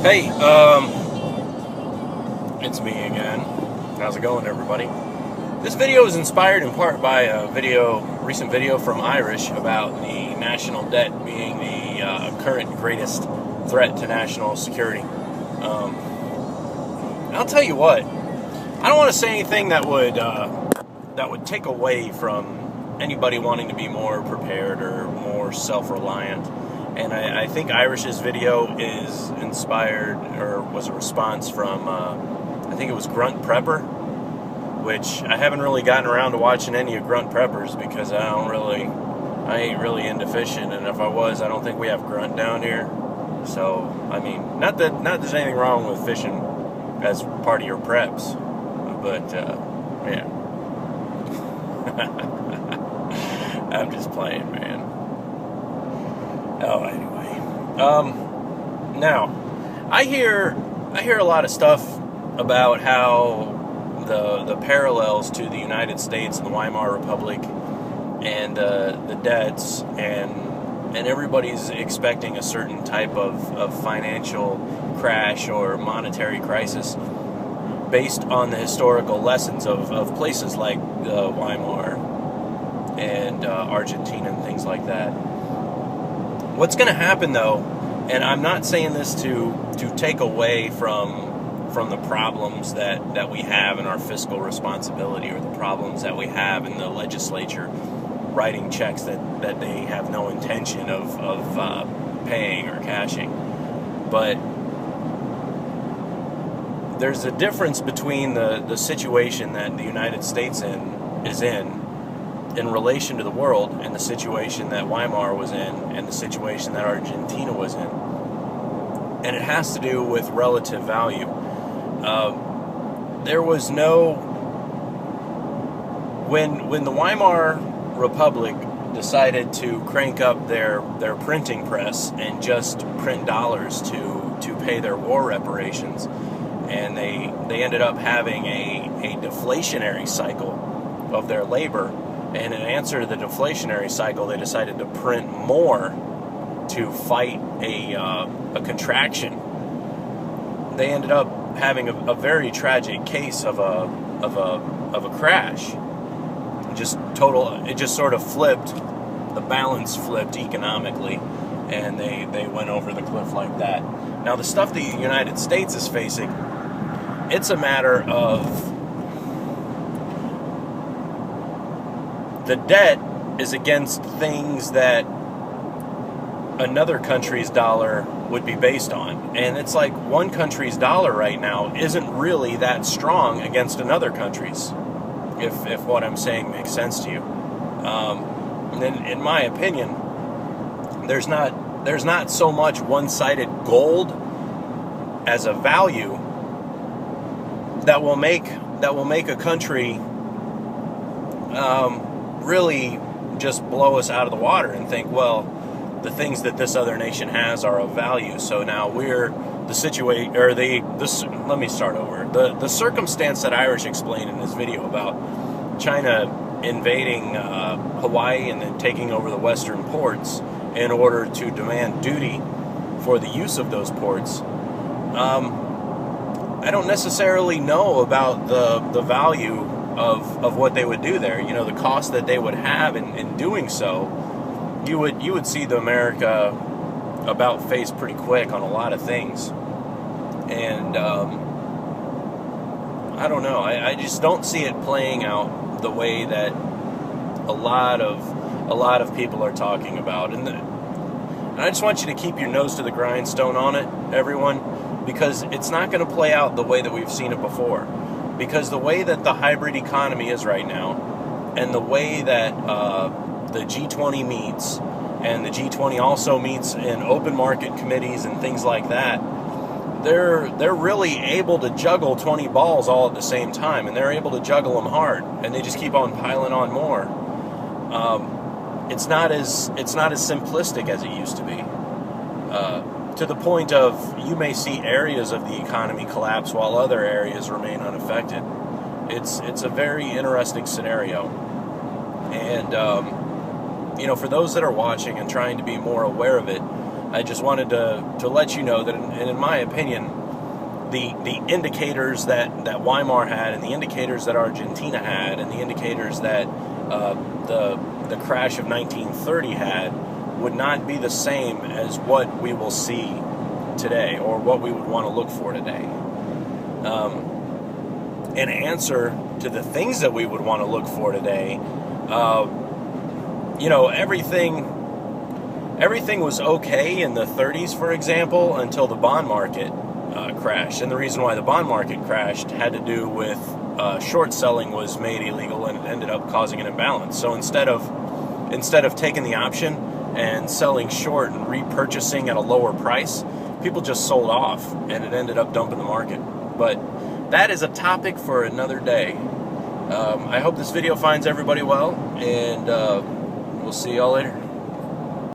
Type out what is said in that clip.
Hey, it's me again. How's it going, everybody? This video is inspired in part by a recent video from Irish about the national debt being the current greatest threat to national security. And I'll tell you what, I don't want to say anything that would take away from anybody wanting to be more prepared or more self-reliant. And I think Irish's video is inspired, or was a response from, I think it was Grunt Prepper, which I haven't really gotten around to watching any of Grunt Preppers because I ain't really into fishing, and if I was, I don't think we have Grunt down here. So, I mean, not that there's anything wrong with fishing as part of your preps, but, yeah. I'm just playing, man. Oh, anyway. Now, I hear a lot of stuff about how the parallels to the United States and the Weimar Republic and the debts and everybody's expecting a certain type of financial crash or monetary crisis based on the historical lessons of places like Weimar and Argentina and things like that. What's going to happen, though, and I'm not saying this to take away from the problems that we have in our fiscal responsibility or the problems that we have in the legislature writing checks that they have no intention of paying or cashing. But there's a difference between the situation that the United States is in relation to the world and the situation that Weimar was in and the situation that Argentina was in. And it has to do with relative value. There was no... When the Weimar Republic decided to crank up their printing press and just print dollars to pay their war reparations, and they ended up having a deflationary cycle of their labor. And in answer to the deflationary cycle, they decided to print more to fight a contraction. They ended up having a very tragic case of a crash. It just sort of flipped. The balance flipped economically, and they went over the cliff like that. Now, the stuff the United States is facing, it's a matter of the debt is against things that another country's dollar would be based on. And it's like one country's dollar right now isn't really that strong against another country's, if what I'm saying makes sense to you. And in my opinion, there's not so much one-sided gold as a value that will make a country really just blow us out of the water and think, well, the things that this other nation has are of value, so now we're the situation, or let me start over. The circumstance that Irish explained in his video about China invading Hawaii and then taking over the western ports in order to demand duty for the use of those ports, I don't necessarily know about the value of what they would do there. You know, the cost that they would have in doing so. You would see the America about face pretty quick on a lot of things. And I don't know. I just don't see it playing out the way that a lot of people are talking about. And I just want you to keep your nose to the grindstone on it, everyone, because it's not going to play out the way that we've seen it before. Because the way that the hybrid economy is right now, and the way that the G20 meets, and the G20 also meets in open market committees and things like that, they're really able to juggle 20 balls all at the same time, and they're able to juggle them hard, and they just keep on piling on more. It's not as simplistic as it used to be. To the point of you may see areas of the economy collapse while other areas remain unaffected. It's a very interesting scenario. And, for those that are watching and trying to be more aware of it, I just wanted to let you know that, in my opinion, the indicators that Weimar had, and the indicators that Argentina had, and the indicators that the crash of 1930 had, would not be the same as what we will see today, or what we would want to look for today. In answer to the things that we would want to look for today, everything was okay in the 30s, for example, until the bond market crashed. And the reason why the bond market crashed had to do with short selling was made illegal, and it ended up causing an imbalance. So instead of taking the option and selling short and repurchasing at a lower price, people just sold off, and it ended up dumping the market. But that is a topic for another day. I hope this video finds everybody well, and we'll see y'all later.